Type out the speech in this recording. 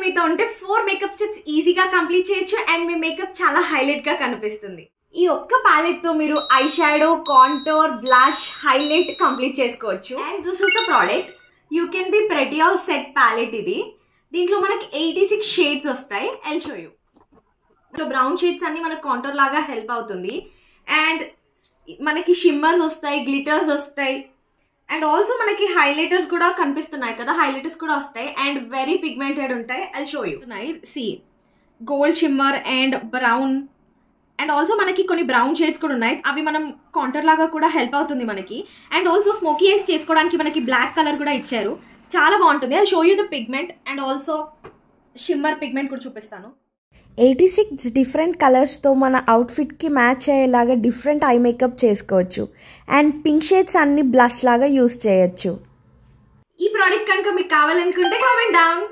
మీతో ఉంటే 4 makeup steps ఈజీగా కంప్లీట్ చేయొచ్చు అండ్ మీ మేకప్ చాలా హైలైట్ గా కనిపిస్తుంది. ఈ ఒక్క ప్యాలెట్ తో మీరు eye shadow, contour, blush, highlight complete చేసుకోవచ్చు. And this is the product you can buy pretty all set palette. ఇది దీంట్లో మనకి 86 షేడ్స్ వస్తాయి. I'll show you. Brown shades అన్ని మనకు కాంటోర్ లాగా హెల్ప్ అవుతుంది. అండ్ మనకి షిమ్మర్స్ వస్తాయి, గ్లిటర్స్ వస్తాయి అండ్ ఆల్సో మనకి హైలైటర్స్ కూడా కనిపిస్తున్నాయి కదా, హైలైటర్స్ కూడా వస్తాయి అండ్ వెరీ పిగ్మెంటెడ్ ఉంటాయి. I'll show you. See gold shimmer and brown and also మనకి కొన్ని బ్రౌన్ షేడ్స్ కూడా ఉన్నాయి. అవి మనం కాంటోర్ లాగా కూడా హెల్ప్ అవుతుంది మనకి. అండ్ ఆల్సో స్మోకీ ఐస్ చేసుకోవడానికి మనకి బ్లాక్ కలర్ కూడా ఇచ్చారు, చాలా బాగుంటుంది. I'll show you the pigment and also shimmer pigment కూడా చూపిస్తాను. 86 డిఫరెంట్ కలర్స్తో మన అవుట్ఫిట్కి మ్యాచ్ అయ్యేలాగా డిఫరెంట్ ఐ మేకప్ చేసుకోవచ్చు. అండ్ పింక్ షేడ్స్ అన్ని బ్లష్ లాగా యూస్ చేయొచ్చు. ఈ ప్రోడక్ట్ కనుక మీకు కావాలనుకుంటే కామెంట్ డౌన్.